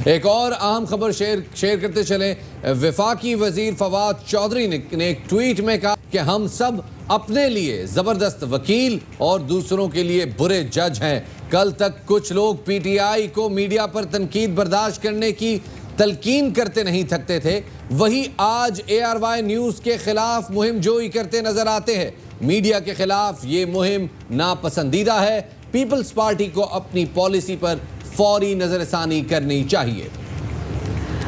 ایک اور اہم خبر شیئر کرتے چلیں. وفاقی وزیر فواد چودھری نے ایک ٹویٹ میں کہا کہ ہم سب اپنے لیے زبردست وکیل اور دوسروں کے لیے برے جج ہیں. کل تک کچھ لوگ پی ٹی آئی کو میڈیا پر تنقید برداشت کرنے کی تلقین کرتے نہیں تھکتے تھے, وہی آج اے آر وائی نیوز کے خلاف مہم جوئی کرتے نظر آتے ہیں. میڈیا کے خلاف یہ مہم ناپسندیدہ ہے. پیپلز پارٹی کو اپنی پالیسی پر فوری نظر ثانی کرنی چاہیے.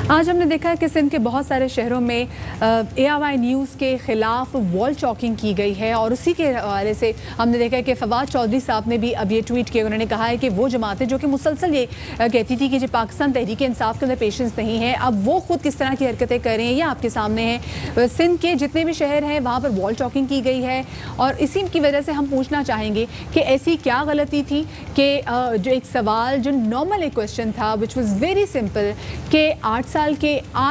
آج ہم نے دیکھا ہے کہ سندھ کے بہت سارے شہروں میں اے آر وائی نیوز کے خلاف وال چاکنگ کی گئی ہے, اور اسی کے حوالے سے ہم نے دیکھا ہے کہ فواد چودھری صاحب نے بھی اب یہ ٹویٹ کیا. انہوں نے کہا ہے کہ وہ جماعتیں جو کہ مسلسل یہ کہتی تھی کہ جو پاکستان تحریک انصاف کے اندر پیشنس نہیں ہے, اب وہ خود کس طرح کی حرکتیں کر رہے ہیں یہ آپ کے سامنے ہیں. سندھ کے جتنے بھی شہر ہیں وہاں پر وال چاکنگ کی گئی ہے, اور اسی کی وجہ سے ہم پوچھنا چاہیں گے کہ ایسی کیا غلطی تھی کہ جو ایک سوال جو نارمل ایک کوشچن تھا وچ واز ویری سمپل کہ 8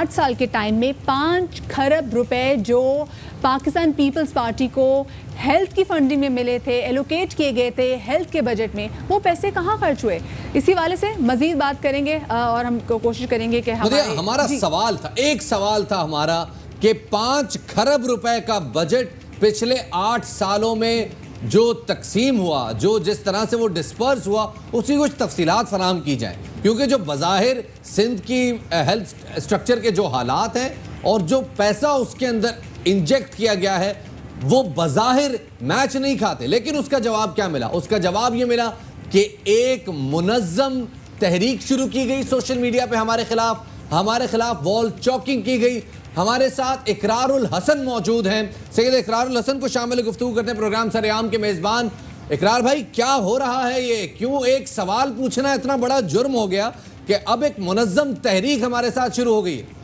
سال کے ٹائم میں 5 کھرب روپے جو پاکستان پیپلز پارٹی کو ہیلتھ کی فنڈنگ میں ملے تھے, ایلوکیٹ کیے گئے تھے ہیلتھ کے بجٹ میں, وہ پیسے کہاں خرچ ہوئے. اسی والے سے مزید بات کریں گے اور ہم کوشش کریں گے کہ ہمارا سوال تھا, ایک سوال تھا ہمارا کہ 5 کھرب روپے کا بجٹ پچھلے 8 سالوں میں جو تقسیم ہوا, جو جس طرح سے وہ ڈسپرس ہوا, اسی کچھ تفصیلات فراہم کی جائیں, کیونکہ جو بظاہر سندھ کی ہیلتھ اسٹرکچر کے جو حالات ہیں اور جو پیسہ اس کے اندر انجیکٹ کیا گیا ہے وہ بظاہر میچ نہیں کھاتے. لیکن اس کا جواب کیا ملا؟ اس کا جواب یہ ملا کہ ایک منظم تحریک شروع کی گئی سوشل میڈیا پہ ہمارے خلاف وال چاکنگ کی گئی. ہمارے ساتھ اقرار الحسن موجود ہیں. سید اقرار الحسن کو شامل گفتگو کرتے ہیں پروگرام سرعام کے میزبان. اقرار بھائی, کیا ہو رہا ہے یہ؟ کیوں ایک سوال پوچھنا اتنا بڑا جرم ہو گیا کہ اب ایک منظم تحریک ہمارے ساتھ شروع ہو گئی ہے؟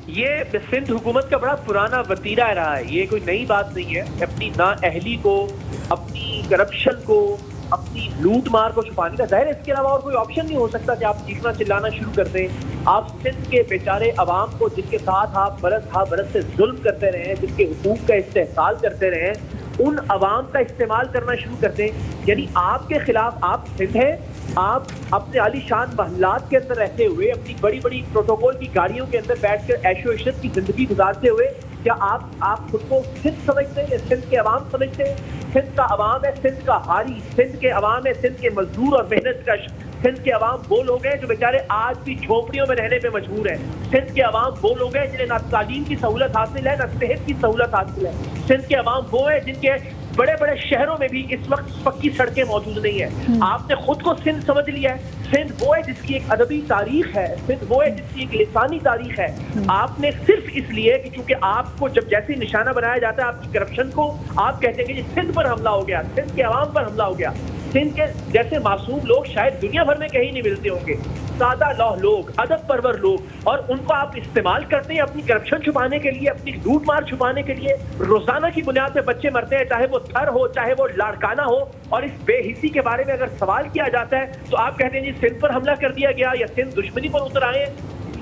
یہ سندھ حکومت کا بڑا پرانا وتیرہ رہا ہے, یہ کوئی نئی بات نہیں ہے. اپنی نااہلی کو, اپنی کرپشن کو, اپنی لوٹ مار کو چھپانے کا ظاہر ہے اس کے علاوہ اور کوئی آپشن نہیں ہو سکتا کہ آپ چیخنا چلانا شروع کر دیں. آپ سندھ کے بیچارے عوام کو جن کے ساتھ آپ برس سے ظلم کرتے رہے ہیں, جن کے حقوق کا استحصال کرتے رہے ہیں, ان عوام کا استعمال کرنا شروع کر دیں. یعنی آپ کے خلاف آپ سندھ ہیں, آپ اپنے عالی شان محلات کے اندر رہتے ہوئے, اپنی بڑی بڑی پروٹوکول کی گاڑیوں کے اندر بیٹھ کر عیش و عشرت کی زندگی گزارتے ہوئے, کیا آپ خود کو سندھ سمجھتے ہیں یا سندھ کے عوام سمجھتے ہیں؟ سندھ کا عوام ہے سندھ کا حالی, سندھ کے عوام ہے سندھ کے مزدور اور محنت کش. سندھ کے عوام وہ لوگ ہیں جو بیچارے آج بھی جھونپڑیوں میں رہنے پہ مجبور ہیں. سندھ کے عوام وہ لوگ ہیں جنہیں نہ تعلیم کی سہولت حاصل ہے, نہ صحت کی سہولت حاصل ہے. سندھ کے عوام وہ ہیں جن کے بڑے بڑے شہروں میں بھی اس وقت پکی سڑکیں موجود نہیں ہیں. آپ نے خود کو سندھ سمجھ لیا ہے. سندھ وہ ہے جس کی ایک ادبی تاریخ ہے, سندھ وہ ہے جس کی ایک لسانی تاریخ ہے. آپ نے صرف اس لیے کہ چونکہ آپ کو جب جیسے نشانہ بنایا جاتا ہے آپ کی کرپشن کو, آپ کہتے ہیں کہ سندھ پر حملہ ہو گیا, سندھ کے عوام پر حملہ ہو گیا. سندھ کے جیسے معصوم لوگ شاید دنیا بھر میں کہیں نہیں ملتے ہوں گے, سادہ لوح لوگ, ادب پرور لوگ, اور ان کو آپ استعمال کرتے ہیں اپنی کرپشن چھپانے کے لیے, اپنی لوٹ مار چھپانے کے لیے. روزانہ کی بنیاد پہ بچے مرتے ہیں, چاہے وہ تھر ہو چاہے وہ لاڑکانہ ہو, اور اس بے حسی کے بارے میں اگر سوال کیا جاتا ہے تو آپ کہتے ہیں جی سندھ پر حملہ کر دیا گیا یا سندھ دشمنی پر اتر آئے.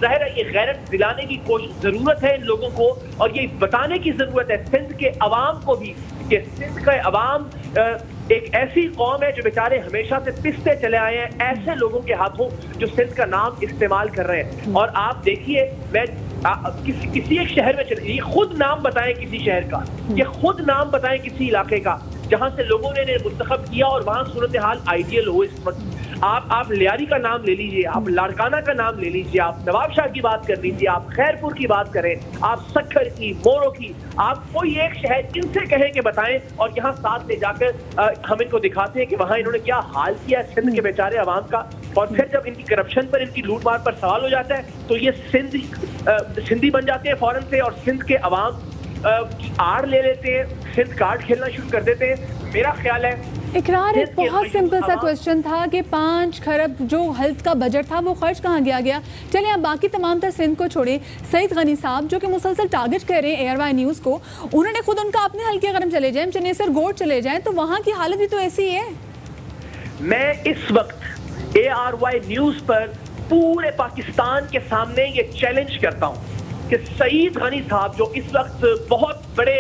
ظاہر ہے یہ غیرت دلانے کی ضرورت ہے ان لوگوں کو, اور یہ بتانے کی ضرورت ہے سندھ کے عوام کو بھی کہ سندھ کا عوام ایک ایسی قوم ہے جو بیچارے ہمیشہ سے پستے چلے آئے ہیں ایسے لوگوں کے ہاتھوں جو سندھ کا نام استعمال کر رہے ہیں. اور آپ دیکھیے, میں کسی ایک شہر میں چلے, یہ خود نام بتائیں کسی شہر کا, یہ خود نام بتائیں کسی علاقے کا جہاں سے لوگوں نے منتخب کیا اور وہاں صورتحال آئیڈیل ہو اس وقت. آپ لیاری کا نام لے لیجئے, آپ لاڑکانہ کا نام لے لیجئے, آپ نواب شاہ کی بات کر لیجئے, آپ خیرپور کی بات کریں, آپ سکھر کی, مورو کی, آپ کوئی ایک شہر ان سے کہیں کہ بتائیں, اور یہاں ساتھ لے جا کر ہم ان کو دکھاتے ہیں کہ وہاں انہوں نے کیا حال کیا سندھ کے بیچارے عوام کا. اور پھر جب ان کی کرپشن پر, ان کی لوٹ مار پر سوال ہو جاتا ہے تو یہ سندھی بن جاتے ہیں فوراً سے, اور سندھ کے عوام کی آڑ لے لیتے ہیں, سندھ کارڈ کھیلنا شروع کر دیتے ہیں. میرا خیال ہے اقرار ایک بہت سمپل سا کوشچن تھا کہ 5 کھرب جو ہیلتھ کا بجٹ تھا وہ خرچ کہاں گیا. چلیں اب باقی تمام تر سندھ کو چھوڑیں. سعید غنی صاحب جو کہ مسلسل ٹارگٹ کر رہے ہیں اے آر وائی نیوز کو, انہوں نے خود ان کا اپنے حلقے گرم چلے جائیں, چنیسر گوٹ چلے جائیں, تو وہاں کی حالت بھی تو ایسی ہے. میں اس وقت اے آر وائی نیوز پر پورے پاکستان کے سامنے یہ چیلنج کرتا ہوں کہ سعید غنی صاحب جو اس وقت بہت بڑے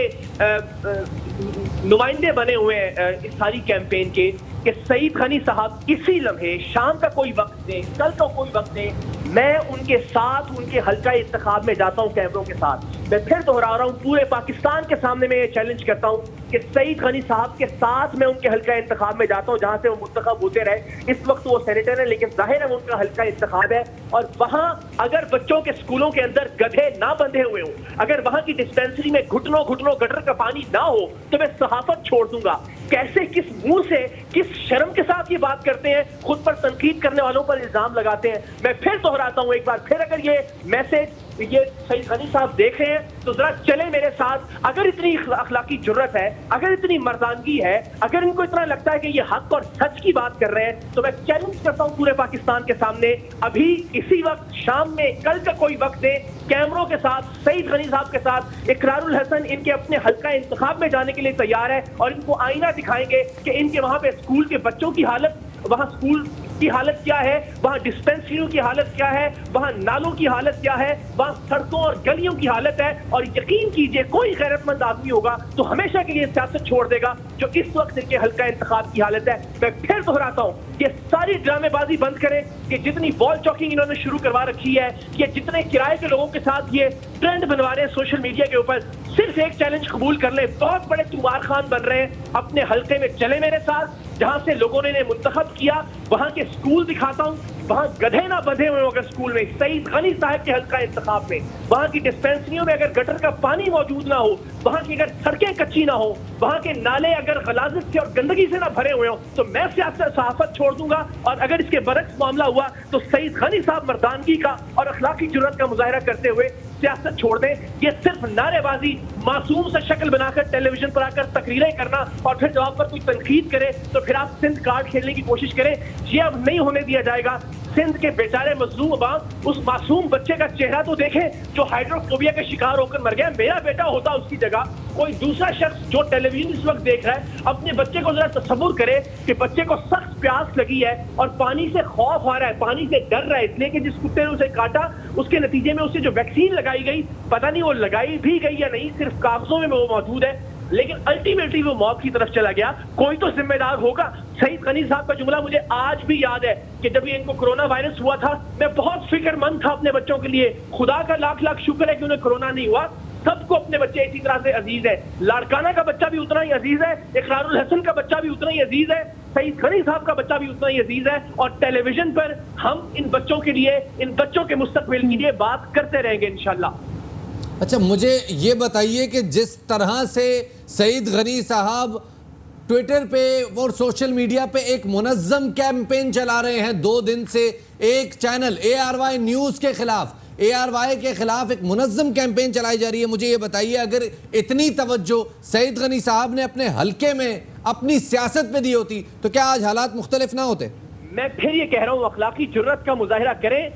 نمائندے بنے ہوئے ہیں اس ساری کیمپین کے, کہ سعید غنی صاحب اسی لمحے شام کا کوئی وقت دیں, کل کا کوئی وقت دیں, میں ان کے ساتھ ان کے حلقہ انتخاب میں جاتا ہوں کیمروں کے ساتھ. میں پھر دہرا رہا ہوں, پورے پاکستان کے سامنے میں یہ چیلنج کرتا ہوں کہ سعید غنی صاحب کے ساتھ میں ان کے حلقہ انتخاب میں جاتا ہوں جہاں سے وہ منتخب ہوتے رہے. اس وقت وہ سینیٹر ہیں لیکن ظاہر ہے ان کا حلقہ انتخاب ہے, اور وہاں اگر بچوں کے اسکولوں کے اندر گدھے نہ بندھے ہوئے ہوں, اگر وہاں کی ڈسپینسری میں گھٹنوں گٹر کا پانی نہ ہو, تو میں صحافت چھوڑ دوں گا. کیسے, کس منہ سے, کس شرم کے ساتھ یہ بات کرتے ہیں, خود پر تنقید کرنے والوں پر الزام لگاتے ہیں. میں پھر دہراتا ہوں ایک بار پھر, اگر یہ میسج یہ سعید غنی صاحب دیکھ رہے ہیں تو ذرا چلے میرے ساتھ. اگر اتنی اخلاقی جرت ہے, اگر اتنی مردانگی ہے, اگر ان کو اتنا لگتا ہے کہ یہ حق اور سچ کی بات کر رہے ہیں, تو میں چیلنج کرتا ہوں پورے پاکستان کے سامنے, ابھی اسی وقت شام میں, کل کا کوئی وقت دیں, کیمروں کے ساتھ سعید غنی صاحب کے ساتھ اقرار الحسن ان کے اپنے حلقہ انتخاب میں جانے کے لیے تیار ہے, اور ان کو آئینہ دکھائیں گے کہ ان کے وہاں پہ اسکول کے بچوں کی حالت, وہاں اسکول کی حالت کیا ہے, وہاں ڈسپینسریوں کی حالت کیا ہے, وہاں نالوں کی حالت کیا ہے, وہاں سڑکوں اور گلیوں کی حالت ہے. اور یقین کیجئے کوئی غیرت مند آدمی ہوگا تو ہمیشہ کے لیے سیاست چھوڑ دے گا جو اس وقت ان کے حلقہ انتخاب کی حالت ہے. میں پھر دہراتا ہوں, یہ ساری ڈرامے بازی بند کریں کہ جتنی وال چاکنگ انہوں نے شروع کروا رکھی ہے, کہ جتنے کرائے کے لوگوں کے ساتھ یہ ٹرینڈ بنوا رہے ہیں سوشل میڈیا کے اوپر, صرف ایک چیلنج قبول کر لیں. بہت بڑے تمار خان بن رہے ہیں, اپنے حلقے میں چلے میرے ساتھ, جہاں سے لوگوں نے انہیں منتخب کیا وہاں کے اسکول دکھاتا ہوں, وہاں گدھے نہ بندھے ہوئے اگر اسکول میں, سعید غنی صاحب کے حلقہ انتخاب میں, وہاں کی ڈسپینسریوں میں اگر گٹر کا پانی موجود نہ ہو, وہاں کی اگر سڑکیں کچی نہ ہو, وہاں کے نالے اگر غلاظت سے اور گندگی سے نہ بھرے ہوئے ہوں, تو میں سیاست صحافت چھوڑ دوں گا. اور اگر اس کے برعکس معاملہ ہوا تو سعید غنی صاحب مردانگی کا اور اخلاقی جرات کا مظاہرہ کرتے ہوئے سیاست چھوڑ دیں. یہ صرف نعرے بازی, معصوم سے شکل بنا کر ٹیلی ویژن پر آ کر تقریریں کرنا اور پھر جواب پر کوئی تنقید کرے تو پھر آپ سندھ کارڈ کھیلنے کی کوشش کریں, یہ اب نہیں ہونے دیا جائے گا. سندھ کے بیچارے مظلوم عوام, اس معصوم بچے کا چہرہ تو دیکھیں جو ہائیڈروفوبیا کا شکار ہو کر مر گیا. میرا بیٹا ہوتا اس کی جگہ, کوئی دوسرا شخص جو ٹیلی ویژن اس وقت دیکھ رہا ہے, اپنے بچے کو ذرا تصور کرے کہ بچے کو سخت پیاس لگی ہے اور پانی سے خوف آ رہا ہے, پانی سے ڈر رہا ہے, اس لیے کہ جس کتے نے اسے کاٹا اس کے نتیجے میں اسے جو ویکسین لگائی گئی, پتہ نہیں وہ لگائی بھی گئی یا نہیں, صرف کاغذوں میں وہ موجود ہے, لیکن الٹیمیٹلی وہ موت کی طرف چلا گیا. کوئی تو ذمہ دار ہوگا. سعید غنی صاحب کا جملہ مجھے آج بھی یاد ہے کہ جب یہ ان کو کرونا وائرس ہوا تھا, میں بہت فکر مند تھا اپنے بچوں کے لیے. خدا کا لاکھ لاکھ شکر ہے کہ انہیں کرونا نہیں ہوا. سب کو اپنے بچے اسی طرح سے عزیز ہے. لاڑکانہ کا بچہ بھی اتنا ہی عزیز ہے, اقرار الحسن کا بچہ بھی اتنا ہی عزیز ہے, سعید غنی صاحب کا بچہ بھی اتنا ہی عزیز ہے. اور ٹیلی ویژن پر ہم ان بچوں کے لیے, ان بچوں کے مستقبل کے لیے بات کرتے رہیں گے انشاءاللہ. اچھا مجھے یہ بتائیے کہ جس طرح سے سعید غنی صاحب ٹویٹر پہ اور سوشل میڈیا پہ ایک منظم کیمپین چلا رہے ہیں 2 دن سے, ایک چینل ARY نیوز کے خلاف, ARY کے خلاف ایک منظم کیمپین چلائی جا رہی ہے, مجھے یہ بتائیے اگر اتنی توجہ سعید غنی صاحب نے اپنے حلقے میں اپنی سیاست پہ دی ہوتی تو کیا آج حالات مختلف نہ ہوتے؟ میں پھر یہ کہہ رہا ہوں, اخلاقی جرت کا مظاہرہ کریں.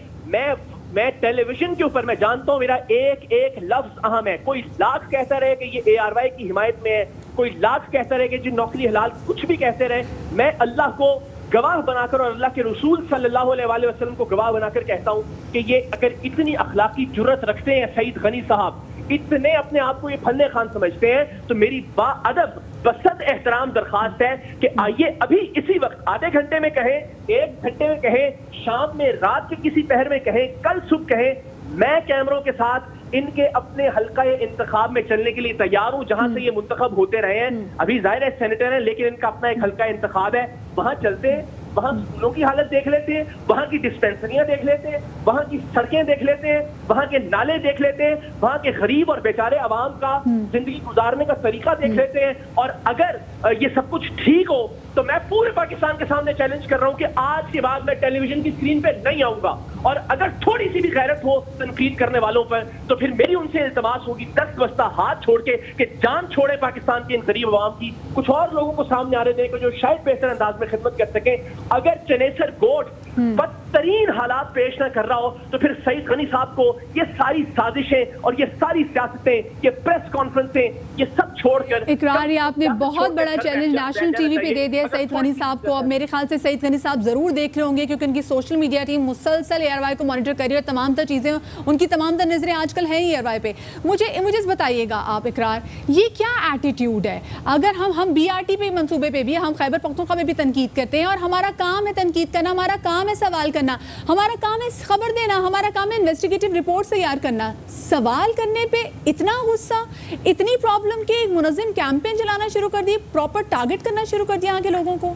میں ٹیلی ویژن کے اوپر میں جانتا ہوں میرا ایک ایک لفظ اہم ہے. کوئی لاکھ کہتا رہے کہ یہ ARY کی حمایت میں ہے, کوئی لاکھ کہتا رہے کہ جو نوکری حلال, کچھ بھی کہتے رہے, میں اللہ کو گواہ بنا کر اور اللہ کے رسول صلی اللہ علیہ وآلہ وسلم کو گواہ بنا کر کہتا ہوں کہ یہ اگر اتنی اخلاقی جرت رکھتے ہیں سعید غنی صاحب, اتنے اپنے آپ کو یہ فن خان سمجھتے ہیں, تو میری با ادب بسط احترام درخواست ہے کہ آئیے ابھی اسی وقت آدھے گھنٹے میں کہیں, 1 گھنٹے میں کہیں, شام میں, رات کے کسی پہر میں کہیں, کل صبح کہیں, میں کیمروں کے ساتھ ان کے اپنے حلقہ انتخاب میں چلنے کے لیے تیار ہوں جہاں سے یہ منتخب ہوتے رہے ہیں. ابھی ظاہر ہے سینیٹر ہیں لیکن ان کا اپنا ایک حلقہ انتخاب ہے, وہاں چلتے ہیں, وہاں اسکولوں کی حالت دیکھ لیتے ہیں, وہاں کی ڈسپینسریاں دیکھ لیتے ہیں, وہاں کی سڑکیں دیکھ لیتے ہیں, وہاں کے نالے دیکھ لیتے ہیں, وہاں کے غریب اور بیچارے عوام کا زندگی گزارنے کا طریقہ دیکھ لیتے ہیں. اور اگر یہ سب کچھ ٹھیک ہو تو میں پورے پاکستان کے سامنے چیلنج کر رہا ہوں کہ آج کے بعد میں ٹیلی ویژن کی اسکرین پہ نہیں آؤں گا. اور اگر تھوڑی سی بھی غیرت ہو تنقید کرنے والوں پر تو پھر میری ان سے التماس ہوگی دست بستہ ہاتھ چھوڑ کے کہ جان چھوڑے پاکستان کے ان غریب عوام کی, کچھ اور لوگوں کو سامنے آنے دیں کہ جو شاید بہتر انداز میں خدمت کر سکیں. اگر چنیسر گوٹ بدترین حالات پیش نہ کر رہا ہو تو پھر سعید غنی صاحب کو یہ ساری سازشیں اور یہ ساری سیاستیں, یہ پریس کانفرنسیں, یہ سب چھوڑ کر اقرار یہ آپ نے بہت بڑا چیلنج نیشنل ٹی وی پہ دے دیا سعید غنی صاحب کو. اب میرے خیال سے سعید غنی صاحب ضرور دیکھ رہے ہوں گے کیونکہ ان کی سوشل میڈیا ٹیم مسلسل ARY کو مانیٹر کر رہی ہے اور تمام تر چیزیں ان کی تمام تر نظریں آج کل ہیں ہی ARY پہ. مجھے بتائیے گا آپ اقرار, یہ کیا ایٹیٹیوڈ ہے؟ اگر ہم BRT پہ منصوبے پہ بھی, ہم خیبر پختونخوا میں بھی تنقید کرتے ہیں اور ہمارا کام ہے تنقید کرنا, ہمارا کام ہے سوال کرنا, ہمارا کام ہے خبر دینا, ہمارا کام ہے انویسٹیگیٹو رپورٹ تیار کرنا. سوال کرنے پہ اتنا غصہ, اتنی پرابلم کہ منظم کیمپین چلانا شروع کر دی, پراپر ٹارگٹ کرنا شروع کر دیا یہاں کے لوگوں کو.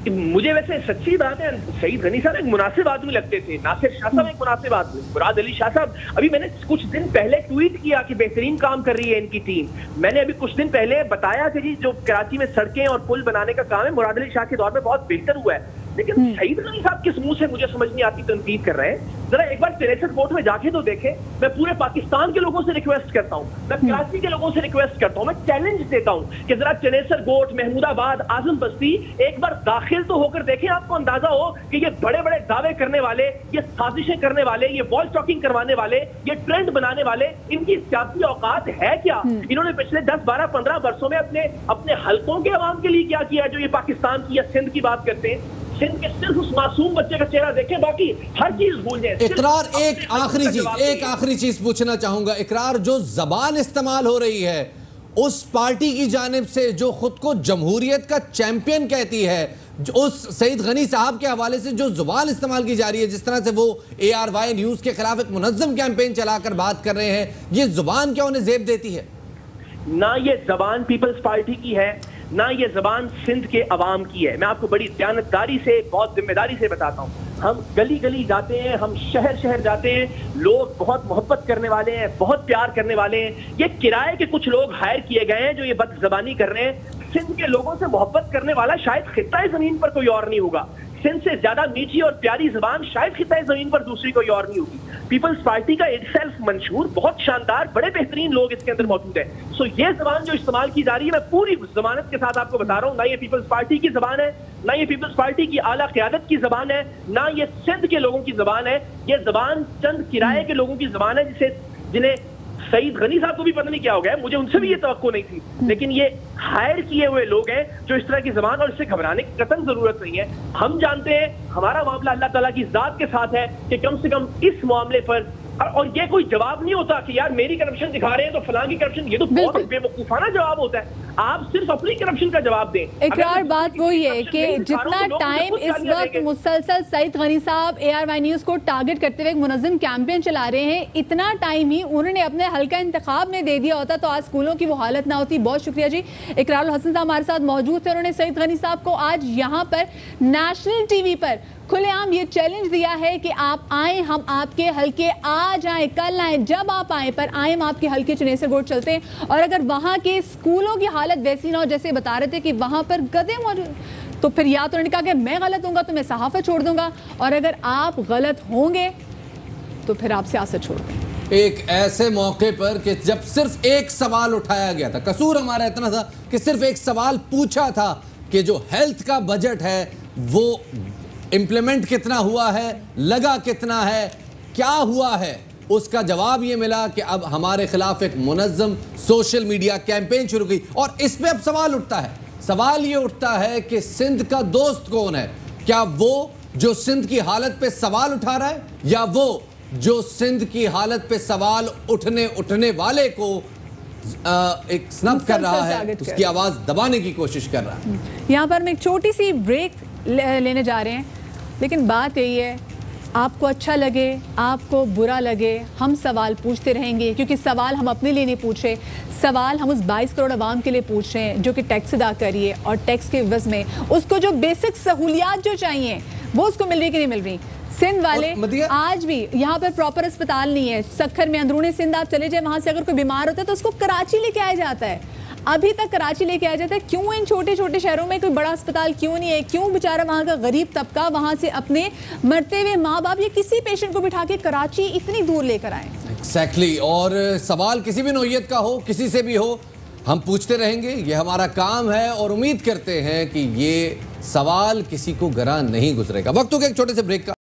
مجھے ویسے سچی بات ہے, سعید غنی صاحب ایک مناسب آدمی لگتے تھے, ناصر شاہ صاحب ایک مناسب آدمی, مراد علی شاہ صاحب, ابھی میں نے کچھ دن پہلے ٹویٹ کیا کہ بہترین کام کر رہی ہے ان کی ٹیم. میں نے ابھی کچھ دن پہلے بتایا کہ جی جو کراچی میں سڑکیں اور پل بنانے کا کام ہے مراد علی شاہ کے دور میں بہت بہتر ہوا ہے. لیکن سعید غنی صاحب کس منہ سے مجھے سمجھ نہیں آتی تنقید کر رہے ہیں. ذرا ایک بار چنیسر کوٹ میں جا کے تو دیکھیں. میں پورے پاکستان کے لوگوں سے ریکویسٹ کرتا ہوں, میں کراچی کے لوگوں سے ریکویسٹ کرتا ہوں, میں چیلنج دیتا ہوں کہ ذرا چنیسر کوٹ, محمود آباد, اعظم بستی ایک بار داخل تو ہو کر دیکھیں. آپ کو اندازہ ہو کہ یہ بڑے بڑے دعوے کرنے والے, یہ سازشیں کرنے والے, یہ وال چاکنگ کروانے والے, یہ ٹرینڈ بنانے والے, ان کی سیاسی اوقات ہے کیا؟ انہوں نے پچھلے 10, 12, 15 برسوں میں اپنے حلقوں کے عوام کے لیے کیا کیا ہے جو یہ پاکستان کی یا سندھ کی بات کرتے ہیں؟ سندھ کے صرف اس معصوم بچے کا چہرہ دیکھیں, باقی ہر چیز بھول جائیں. اقرار, ایک آخری چیز پوچھنا چاہوں گا. اقرار, جو زبان استعمال ہو رہی ہے اس پارٹی کی جانب سے جو خود کو جمہوریت کا چیمپئن کہتی ہے, اس سعید غنی صاحب کے حوالے سے جو زبان استعمال کی جا رہی ہے, جس طرح سے وہ ARY نیوز کے خلاف ایک منظم کیمپین چلا کر بات کر رہے ہیں, یہ زبان کیا انہیں زیب دیتی ہے؟ نہ یہ زبان پیپلز پارٹی کی ہے, نہ یہ زبان سندھ کے عوام کی ہے. میں آپ کو بڑی دیانتداری سے, بہت ذمہ داری سے بتاتا ہوں. ہم گلی گلی جاتے ہیں, ہم شہر شہر جاتے ہیں, لوگ بہت محبت کرنے والے ہیں, بہت پیار کرنے والے ہیں. یہ کرائے کے کچھ لوگ ہائر کیے گئے ہیں جو یہ بد زبانی کر رہے ہیں. سندھ کے لوگوں سے محبت کرنے والا شاید خطہ زمین پر کوئی اور نہیں ہوگا. سندھ سے زیادہ میٹھی اور پیاری زبان شاید خطہ زمین پر دوسری کوئی اور نہیں ہوگی. پیپلز پارٹی کا ایک سیلف منشور, بہت شاندار, بڑے بہترین لوگ اس کے اندر موجود ہیں. سو یہ زبان جو استعمال کی جا رہی ہے, میں پوری ضمانت کے ساتھ آپ کو بتا رہا ہوں, نہ یہ پیپلز پارٹی کی زبان ہے, نہ یہ پیپلز پارٹی کی اعلیٰ قیادت کی زبان ہے, نہ یہ سندھ کے لوگوں کی زبان ہے. یہ زبان چند کرائے کے لوگوں کی زبان ہے جنہیں سعید غنی صاحب کو بھی پتہ نہیں کیا ہو گیا, مجھے ان سے بھی یہ توقع نہیں تھی, لیکن یہ ہائر کیے ہوئے لوگ ہیں جو اس طرح کی زبان, اور اس سے گھبرانے کی قطعاً ضرورت نہیں ہے. ہم جانتے ہیں ہمارا معاملہ اللہ تعالیٰ کی ذات کے ساتھ ہے کہ کم سے کم اس معاملے پر, اور یہ کوئی جواب نہیں ہوتا کہ یار میری کرپشن دکھا رہے ہیں تو فلاں کی کرپشن, یہ تو بہت بے وقوفانہ جواب ہوتا ہے. آپ صرف اپنی کرپشن کا جواب دیں. اقرار, بات وہی ہے کہ جتنا ٹائم اس وقت مسلسل سعید غنی صاحب ARY نیوز کو ٹارگٹ کرتے ہوئے ایک منظم کیمپین چلا رہے ہیں, اتنا ٹائم ہی انہوں نے اپنے حلقہ انتخاب میں دے دیا ہوتا تو آج اسکولوں کی وہ حالت نہ ہوتی. بہت شکریہ جی. اقرار الحسن صاحب ہمارے ساتھ موجود تھے, انہوں نے سعید غنی صاحب کو آج یہاں پر نیشنل ٹی وی پر کھلے عام یہ چیلنج دیا ہے کہ آپ آئیں, ہم آپ کے حلقے آج آئیں, کل آئیں, جب آپ آئیں, پر آئیں ہم آپ کے حلقے چنیسر کوٹ چلتے ہیں. اور اگر وہاں کے اسکولوں کی حالت ویسی نہ ہو جیسے بتا رہے تھے کہ وہاں پر گدھے موجود, تو پھر یا تو انہوں نے کہا کہ میں غلط ہوں گا تو میں صحافت چھوڑ دوں گا, اور اگر آپ غلط ہوں گے تو پھر آپ سیاست چھوڑ دیں. ایک ایسے موقع پر کہ جب صرف ایک سوال اٹھایا گیا تھا, قصور ہمارا اتنا تھا کہ صرف ایک سوال پوچھا تھا کہ جو ہیلتھ کا بجٹ ہے وہ امپلیمنٹ کتنا ہوا ہے, لگا کتنا ہے, کیا ہوا ہے, اس کا جواب یہ ملا کہ اب ہمارے خلاف ایک منظم سوشل میڈیا کیمپین شروع کی. اور اس پہ اب سوال اٹھتا ہے, سوال یہ اٹھتا ہے کہ سندھ کا دوست کون ہے؟ کیا وہ جو سندھ کی حالت پہ سوال اٹھا رہا ہے, یا وہ جو سندھ کی حالت پہ سوال اٹھنے والے کو ایک سنب کر رہا ہے, اس کی آواز دبانے کی کوشش کر رہا ہے. یہاں پر ہم ایک چھوٹی سی بریک لینے جا رہے ہیں, لیکن بات یہی ہے, آپ کو اچھا لگے, آپ کو برا لگے, ہم سوال پوچھتے رہیں گے, کیونکہ سوال ہم اپنے لیے نہیں پوچھ رہے, سوال ہم اس 22 کروڑ عوام کے لیے پوچھ رہے ہیں جو کہ ٹیکس ادا کریے, اور ٹیکس کے عوض میں اس کو جو بیسک سہولیات جو چاہیے وہ اس کو مل رہی کہ نہیں مل رہی. سندھ والے آج بھی یہاں پر پراپر اسپتال نہیں ہے. سکھر میں اندرون سندھ آپ چلے جائیں, وہاں سے اگر کوئی بیمار ہوتا ہے تو اس کو کراچی لے کے آیا جاتا ہے, ابھی تک کراچی لے کے آیا جاتا ہے. کیوں ان چھوٹے چھوٹے شہروں میں کوئی بڑا اسپتال کیوں نہیں ہے؟ کیوں بیچارہ وہاں کا غریب طبقہ وہاں سے اپنے مرتے ہوئے ماں باپ یا کسی پیشنٹ کو بٹھا کے کراچی اتنی دور لے کر آئے؟ ایگزیکٹلی. اور سوال کسی بھی نوعیت کا ہو, کسی سے بھی ہو, ہم پوچھتے رہیں گے, یہ ہمارا کام ہے, اور امید کرتے ہیں کہ یہ سوال کسی کو گراں نہیں گزرے گا. وقت ہو گیا ایک چھوٹے سے بریک کا.